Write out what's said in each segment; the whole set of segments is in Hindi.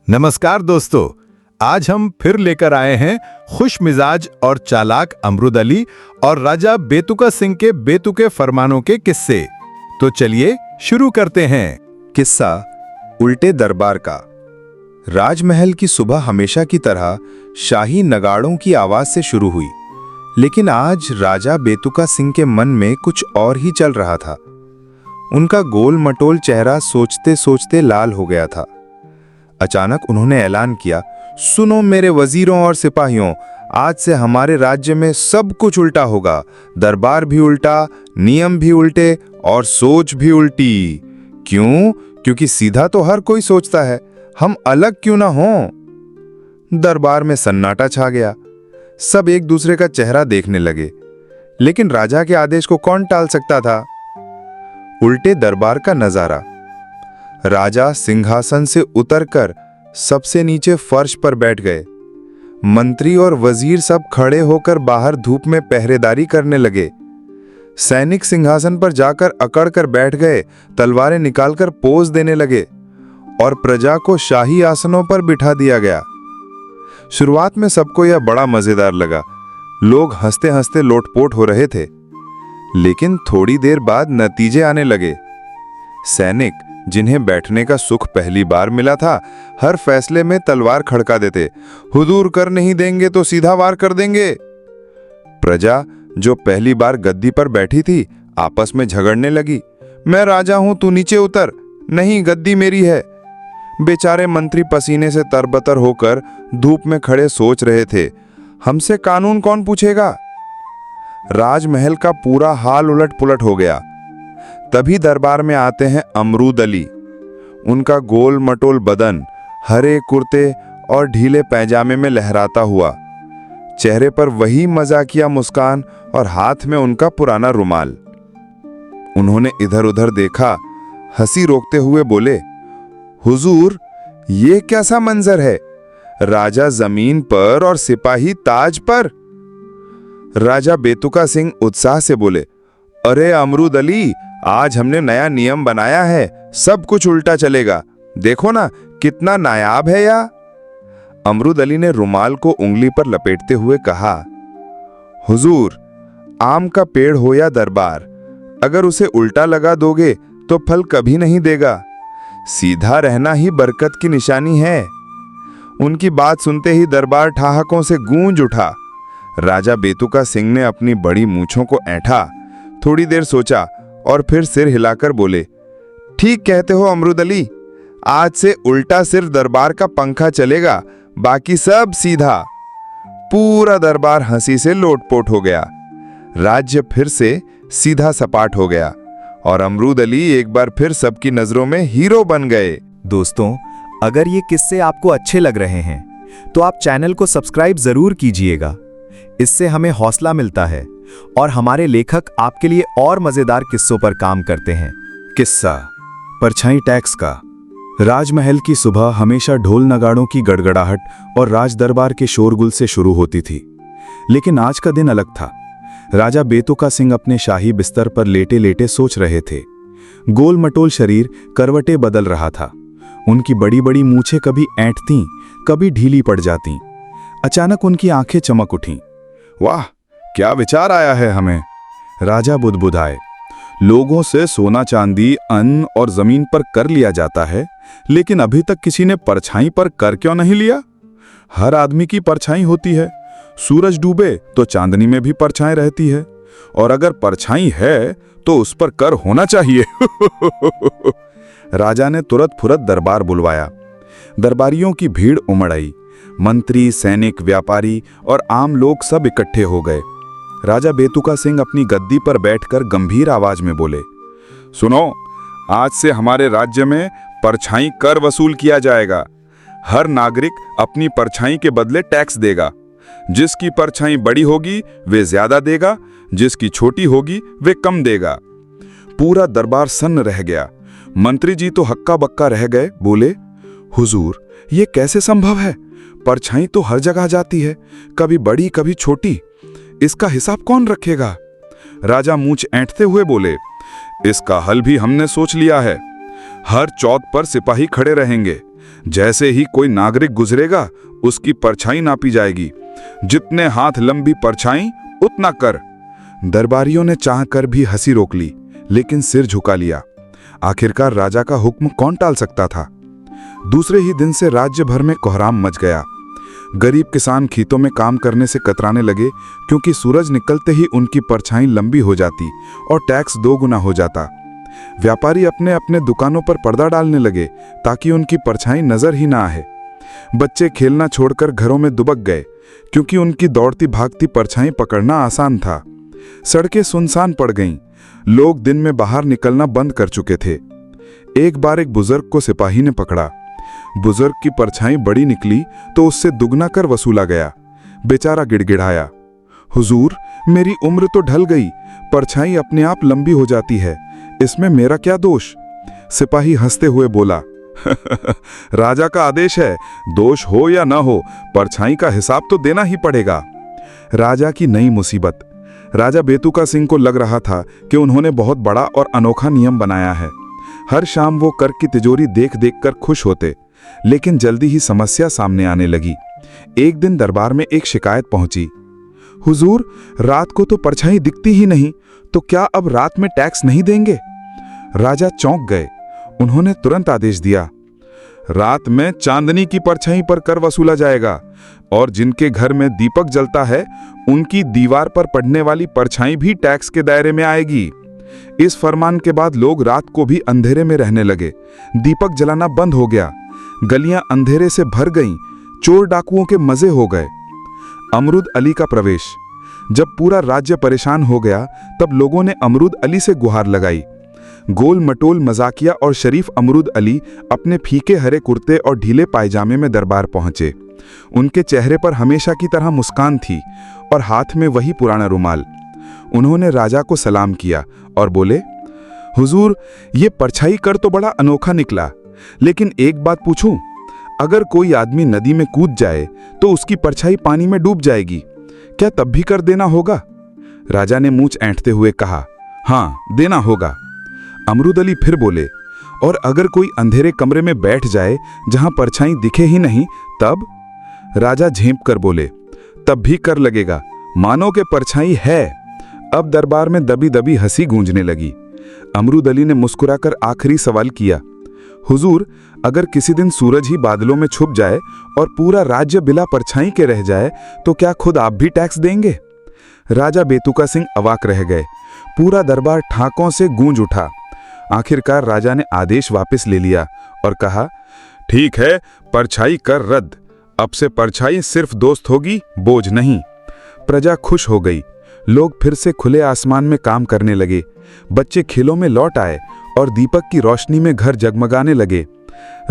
नमस्कार दोस्तों, आज हम फिर लेकर आए हैं खुश मिजाज और चालाक अमरुद अली और राजा बेतुका सिंह के बेतुके फरमानों के किस्से। तो चलिए शुरू करते हैं। किस्सा उल्टे दरबार का। राजमहल की सुबह हमेशा की तरह शाही नगाड़ों की आवाज से शुरू हुई, लेकिन आज राजा बेतुका सिंह के मन में कुछ और ही चल रहा था। उनका गोल मटोल चेहरा सोचते सोचते लाल हो गया था। अचानक उन्होंने ऐलान किया, सुनो मेरे वजीरों और सिपाहियों, आज से हमारे राज्य में सब कुछ उल्टा होगा। दरबार भी उल्टा, नियम भी उल्टे और सोच भी उल्टी। क्यों? क्योंकि सीधा तो हर कोई सोचता है, हम अलग क्यों ना हों। दरबार में सन्नाटा छा गया। सब एक दूसरे का चेहरा देखने लगे, लेकिन राजा के आदेश को कौन टाल सकता था। उल्टे दरबार का नजारा। राजा सिंहासन से उतरकर सबसे नीचे फर्श पर बैठ गए। मंत्री और वजीर सब खड़े होकर बाहर धूप में पहरेदारी करने लगे। सैनिक सिंहासन पर जाकर अकड़ कर बैठ गए, तलवारें निकालकर पोज देने लगे और प्रजा को शाही आसनों पर बिठा दिया गया। शुरुआत में सबको यह बड़ा मजेदार लगा। लोग हंसते हंसते लोटपोट हो रहे थे, लेकिन थोड़ी देर बाद नतीजे आने लगे। सैनिक, जिन्हें बैठने का सुख पहली बार मिला था, हर फैसले में तलवार खड़का देते। हुजूर कर नहीं देंगे तो सीधा वार कर देंगे। प्रजा, जो पहली बार गद्दी पर बैठी थी, आपस में झगड़ने लगी। मैं राजा हूं, तू नीचे उतर। नहीं, गद्दी मेरी है। बेचारे मंत्री पसीने से तरबतर होकर धूप में खड़े सोच रहे थे, हमसे कानून कौन पूछेगा। राजमहल का पूरा हाल उलट पुलट हो गया। तभी दरबार में आते हैं अमरुद अली। उनका गोल मटोल बदन हरे कुर्ते और ढीले पैजामे में लहराता हुआ, चेहरे पर वही मजाकिया मुस्कान और हाथ में उनका पुराना रुमाल। उन्होंने इधर उधर देखा, हंसी रोकते हुए बोले, हुजूर, ये कैसा मंजर है? राजा जमीन पर और सिपाही ताज पर। राजा बेतुका सिंह उत्साह से बोले, अरे अमरुद अली, आज हमने नया नियम बनाया है, सब कुछ उल्टा चलेगा। देखो ना, कितना नायाब है या। अमरुद अली ने रुमाल को उंगली पर लपेटते हुए कहा, हुजूर, आम का पेड़ हो या दरबार, अगर उसे उल्टा लगा दोगे तो फल कभी नहीं देगा। सीधा रहना ही बरकत की निशानी है। उनकी बात सुनते ही दरबार ठहाकों से गूंज उठा। राजा बेतुका सिंह ने अपनी बड़ी मूंछों को ऐंठा, थोड़ी देर सोचा और फिर सिर हिलाकर बोले, ठीक कहते हो अमरुद अली, आज से उल्टा सिर्फ दरबार का पंखा चलेगा, बाकी सब सीधा। पूरा दरबार हंसी से लोटपोट हो गया। राज्य फिर से सीधा सपाट हो गया और अमरुद अली एक बार फिर सबकी नजरों में हीरो बन गए। दोस्तों, अगर ये किस्से आपको अच्छे लग रहे हैं तो आप चैनल को सब्सक्राइब जरूर कीजिएगा। इससे हमें हौसला मिलता है और हमारे लेखक आपके लिए और मजेदार किस्सों पर काम करते हैं। किस्सा परछाई टैक्स का। राजमहल की सुबह हमेशा ढोल नगाड़ों की गड़गड़ाहट और राज दरबार के शोरगुल से शुरू होती थी, लेकिन आज का दिन अलग था। राजा बेतुका सिंह अपने शाही बिस्तर पर लेटे लेटे सोच रहे थे। गोल मटोल शरीर करवटें बदल रहा था। उनकी बड़ी बड़ी मूछें कभी ऐंठतीं, कभी ढीली पड़ जातीं। अचानक उनकी आंखें चमक उठीं। वाह, क्या विचार आया है हमें। राजा बुदबुदाए, लोगों से सोना चांदी, अन्न और जमीन पर कर लिया जाता है, लेकिन अभी तक किसी ने परछाई पर कर क्यों नहीं लिया? हर आदमी की परछाई होती है। सूरज डूबे तो चांदनी में भी परछाई रहती है, और अगर परछाई है तो उस पर कर होना चाहिए। राजा ने तुरंत फुरत दरबार बुलवाया। दरबारियों की भीड़ उमड़ आई। मंत्री, सैनिक, व्यापारी और आम लोग सब इकट्ठे हो गए। राजा बेतुका सिंह अपनी गद्दी पर बैठकर गंभीर आवाज में बोले, सुनो, आज से हमारे राज्य में परछाई कर वसूल किया जाएगा। हर नागरिक अपनी परछाई के बदले टैक्स देगा। जिसकी परछाई बड़ी होगी वे ज्यादा देगा, जिसकी छोटी होगी वे कम देगा। पूरा दरबार सन्न रह गया। मंत्री जी तो हक्का बक्का रह गए, बोले, हुजूर, ये कैसे संभव है? परछाई तो हर जगह जाती है, कभी बड़ी कभी छोटी, इसका हिसाब कौन रखेगा? राजा मूंछ ऐंठते हुए बोले, इसका हल भी हमने सोच लिया है। हर चौक पर सिपाही खड़े रहेंगे, जैसे ही कोई नागरिक गुजरेगा उसकी परछाई नापी जाएगी। जितने हाथ लंबी परछाई उतना कर। दरबारियों ने चाहकर भी हंसी रोक ली, लेकिन सिर झुका लिया। आखिरकार राजा का हुक्म कौन टाल सकता था। दूसरे ही दिन से राज्य भर में कोहराम मच गया। गरीब किसान खेतों में काम करने से कतराने लगे, क्योंकि सूरज निकलते ही उनकी परछाई लंबी हो जाती और टैक्स 2 गुना हो जाता। व्यापारी अपने अपने दुकानों पर पर्दा डालने लगे ताकि उनकी परछाई नजर ही ना आए। बच्चे खेलना छोड़कर घरों में दुबक गए, क्योंकि उनकी दौड़ती भागती परछाई पकड़ना आसान था। सड़कें सुनसान पड़ गईं। लोग दिन में बाहर निकलना बंद कर चुके थे। एक बार एक बुजुर्ग को सिपाही ने पकड़ा। बुजुर्ग की परछाई बड़ी निकली तो उससे दुगना कर वसूला गया। बेचारा गिड़गिड़ाया, हुजूर, मेरी उम्र तो ढल गई, परछाई अपने आप लंबी हो जाती है, इसमें मेरा क्या दोष। सिपाही हंसते हुए बोला, राजा का आदेश है, दोष हो या ना हो, परछाई का हिसाब तो देना ही पड़ेगा। राजा की नई मुसीबत। राजा बेतुका सिंह को लग रहा था कि उन्होंने बहुत बड़ा और अनोखा नियम बनाया है। हर शाम वो कर की तिजोरी देख देख कर खुश होते, लेकिन जल्दी ही समस्या सामने आने लगी। एक दिन दरबार में एक शिकायत पहुंची। हुजूर, रात को तो परछाई दिखती ही नहीं, तो क्या अब रात में टैक्स नहीं देंगे? राजा चौंक गए। उन्होंने तुरंत आदेश दिया, रात में चांदनी की परछाई पर कर वसूला जाएगा, और जिनके घर में दीपक जलता है उनकी दीवार पर पड़ने वाली परछाई भी टैक्स के दायरे में आएगी। इस फरमान के बाद लोग रात को भी अंधेरे में रहने लगे। दीपक जलाना बंद हो गया। गलियां अंधेरे से भर गईं। चोर डाकुओं के मजे हो गए। अमरूद अली का प्रवेश। जब पूरा राज्य परेशान हो गया, तब लोगों ने अमरूद अली से गुहार लगाई। गोल मटोल मजाकिया और शरीफ अमरूद अली अपने फीके हरे कुर्ते और ढीले पायजामे में दरबार पहुंचे। उनके चेहरे पर हमेशा की तरह मुस्कान थी और हाथ में वही पुराना रुमाल। उन्होंने राजा को सलाम किया और बोले, हुजूर, ये परछाई कर तो बड़ा अनोखा निकला, लेकिन एक बात पूछूं, अगर कोई आदमी नदी में कूद जाए तो उसकी परछाई पानी में डूब जाएगी, क्या तब भी कर देना होगा? राजा ने मूंछ ऐंठते हुए कहा, हाँ, देना होगा। अमरूद अली फिर बोले, और अगर कोई अंधेरे कमरे में बैठ जाए जहां परछाई दिखे ही नहीं, तब? राजा झेंप कर बोले, तब भी कर लगेगा, मानो के परछाई है। अब दरबार में दबी दबी हंसी गूंजने लगी। अमरूद अली ने मुस्कुराकर आखिरी सवाल किया, हुजूर, अगर किसी दिन सूरज ही बादलों में छुप जाए और पूरा राज्य बिला परछाई के रह जाए, तो क्या खुद आप भी टैक्स देंगे? राजा बेतुका सिंह अवाक रह गए। पूरा दरबार ठाकों से गूंज उठा। आखिरकार राजा ने आदेश वापस ले लिया और कहा, ठीक है, परछाई कर रद्द। अब से परछाई सिर्फ दोस्त होगी, बोझ नहीं। प्रजा खुश हो गई। लोग फिर से खुले आसमान में काम करने लगे। बच्चे खेलों में लौट आए और दीपक की रोशनी में घर जगमगाने लगे।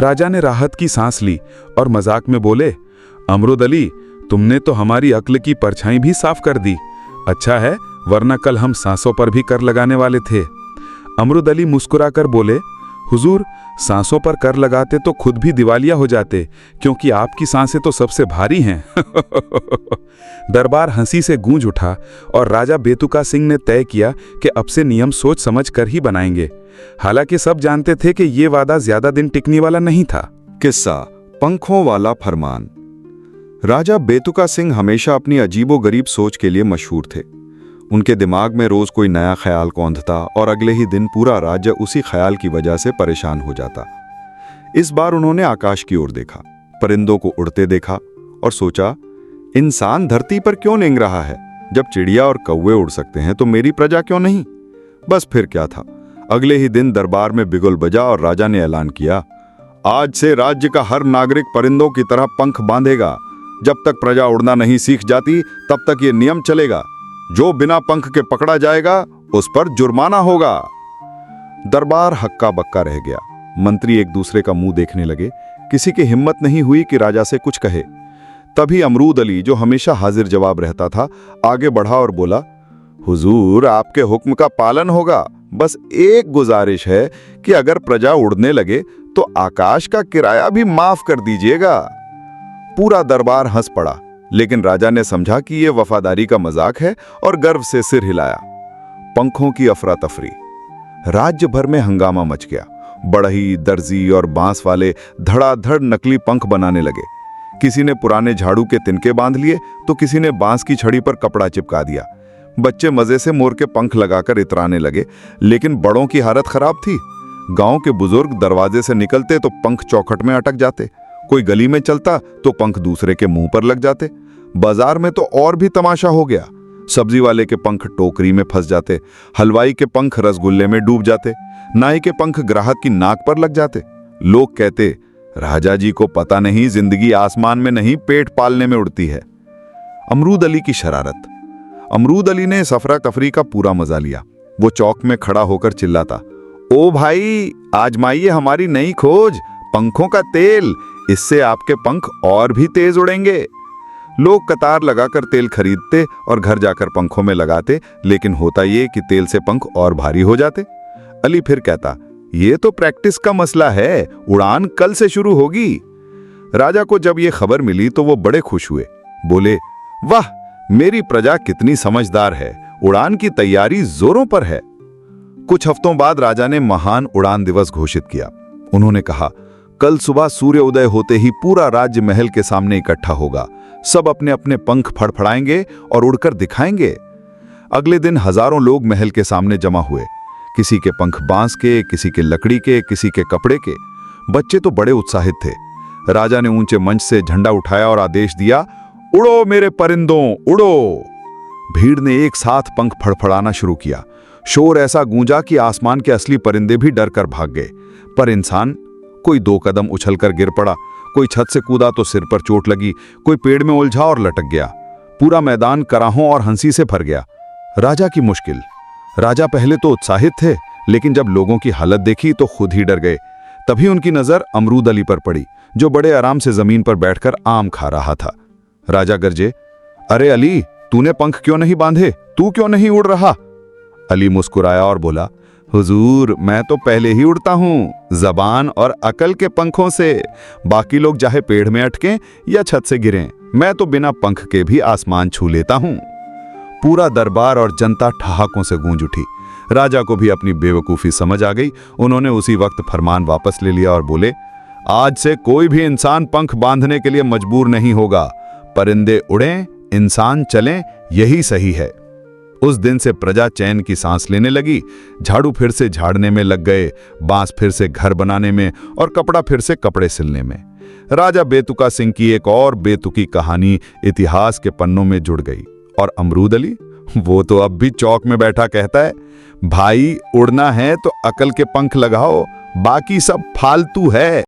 राजा ने राहत की सांस ली और मजाक में बोले, अमरूद अली, तुमने तो हमारी अक्ल की परछाई भी साफ कर दी। अच्छा है, वरना कल हम सांसों पर भी कर लगाने वाले थे। अमरूद अली मुस्कुराकर बोले, हुजूर, सांसों पर कर लगाते तो खुद भी दिवालिया हो जाते, क्योंकि आपकी सांसें तो सबसे भारी हैं। दरबार हंसी से गूंज उठा और राजा बेतुका सिंह ने तय किया कि अब से नियम सोच समझ कर ही बनाएंगे। हालांकि सब जानते थे कि ये वादा ज्यादा दिन टिकने वाला नहीं था। किस्सा पंखों वाला फरमान। राजा बेतुका सिंह हमेशा अपनी अजीबोगरीब सोच के लिए मशहूर थे। उनके दिमाग में रोज कोई नया ख्याल कौंधता और अगले ही दिन पूरा राज्य उसी ख्याल की वजह से परेशान हो जाता। इस बार उन्होंने आकाश की ओर देखा, परिंदों को उड़ते देखा और सोचा, इंसान धरती पर क्यों रेंग रहा है? जब चिड़िया और कौवे उड़ सकते हैं तो मेरी प्रजा क्यों नहीं? बस फिर क्या था, अगले ही दिन दरबार में बिगुल बजा और राजा ने ऐलान किया, आज से राज्य का हर नागरिक परिंदों की तरह पंख बांधेगा। जब तक प्रजा उड़ना नहीं सीख जाती तब तक ये नियम चलेगा। जो बिना पंख के पकड़ा जाएगा उस पर जुर्माना होगा। दरबार हक्का बक्का रह गया। मंत्री एक दूसरे का मुंह देखने लगे। किसी की हिम्मत नहीं हुई कि राजा से कुछ कहे। तभी अमरूद अली, जो हमेशा हाजिर जवाब रहता था, आगे बढ़ा और बोला, हुजूर, आपके हुक्म का पालन होगा। बस एक गुजारिश है कि अगर प्रजा उड़ने लगे तो आकाश का किराया भी माफ कर दीजिएगा। पूरा दरबार हंस पड़ा, लेकिन राजा ने समझा कि यह वफादारी का मजाक है और गर्व से सिर हिलाया। पंखों की अफरा तफरी। राज्य भर में हंगामा मच गया। बढ़ई, दर्जी और बांस वाले धड़ाधड़ नकली पंख बनाने लगे। किसी ने पुराने झाड़ू के तिनके बांध लिए तो किसी ने बांस की छड़ी पर कपड़ा चिपका दिया। बच्चे मजे से मोर के पंख लगाकर इतराने लगे, लेकिन बड़ों की हालत खराब थी। गांव के बुजुर्ग दरवाजे से निकलते तो पंख चौखट में अटक जाते, कोई गली में चलता तो पंख दूसरे के मुंह पर लग जाते। बाजार में तो और भी तमाशा हो गया। सब्जी वाले के पंख टोकरी में फंस जाते, हलवाई के पंख रसगुल्ले में डूब जाते, नाई के पंख ग्राहक की नाक पर लग जाते। लोग कहते, राजा जी को पता नहीं जिंदगी आसमान में नहीं पेट पालने में उड़ती है। अमरूद अली की शरारत। अमरूद अली ने सफरा तफरी का पूरा मजा लिया। वो चौक में खड़ा होकर चिल्लाता, ओ भाई, आजमाइए हमारी नई खोज, पंखों का तेल, इससे आपके पंख और भी तेज उड़ेंगे। लोग कतार लगाकर तेल खरीदते और घर जाकर पंखों में लगाते, लेकिन होता ये कि तेल से पंख और भारी हो जाते। अली फिर कहता, ये तो प्रैक्टिस का मसला है, उड़ान कल से शुरू होगी। राजा को जब ये खबर मिली तो वो बड़े खुश हुए। बोले, वाह, मेरी प्रजा कितनी समझदार है, उड़ान की तैयारी जोरों पर है। कुछ हफ्तों बाद राजा ने महान उड़ान दिवस घोषित किया। उन्होंने कहा, कल सुबह सूर्य उदय होते ही पूरा राज्य महल के सामने इकट्ठा होगा। सब अपने अपने पंख फड़फड़ाएंगे और उड़कर दिखाएंगे। अगले दिन हजारों लोग महल के सामने जमा हुए। किसी के पंख बांस के, किसी के लकड़ी के, किसी के कपड़े के। बच्चे तो बड़े उत्साहित थे। राजा ने ऊंचे मंच से झंडा उठाया और आदेश दिया, उड़ो मेरे परिंदों, उड़ो। भीड़ ने एक साथ पंख फड़फड़ाना शुरू किया। शोर ऐसा गूंजा कि आसमान के असली परिंदे भी डर कर भाग गए। पर इंसान, कोई 2 कदम उछलकर गिर पड़ा, कोई छत से कूदा तो सिर पर चोट लगी, कोई पेड़ में उलझा और लटक गया। पूरा मैदान कराहों और हंसी से भर गया। राजा की मुश्किल। राजा पहले तो उत्साहित थे, लेकिन जब लोगों की हालत देखी तो खुद ही डर गए। तभी उनकी नजर अमरूद अली पर पड़ी, जो बड़े आराम से जमीन पर बैठकर आम खा रहा था। राजा गरजे, अरे अली, तूने पंख क्यों नहीं बांधे? तू क्यों नहीं उड़ रहा? अली मुस्कुराया और बोला, हुजूर, मैं तो पहले ही उड़ता हूं, जबान और अकल के पंखों से। बाकी लोग चाहे पेड़ में अटकें या छत से गिरें, मैं तो बिना पंख के भी आसमान छू लेता हूं। पूरा दरबार और जनता ठहाकों से गूंज उठी। राजा को भी अपनी बेवकूफी समझ आ गई। उन्होंने उसी वक्त फरमान वापस ले लिया और बोले, आज से कोई भी इंसान पंख बांधने के लिए मजबूर नहीं होगा। परिंदे उड़ें, इंसान चलें, यही सही है। उस दिन से प्रजा चैन की सांस लेने लगी। झाड़ू फिर से झाड़ने में लग गए, बांस फिर से घर बनाने में और कपड़ा फिर से कपड़े सिलने में। राजा बेतुका सिंह की एक और बेतुकी कहानी इतिहास के पन्नों में जुड़ गई। और अमरूद अली, वो तो अब भी चौक में बैठा कहता है, भाई, उड़ना है तो अकल के पंख लगाओ, बाकी सब फालतू है।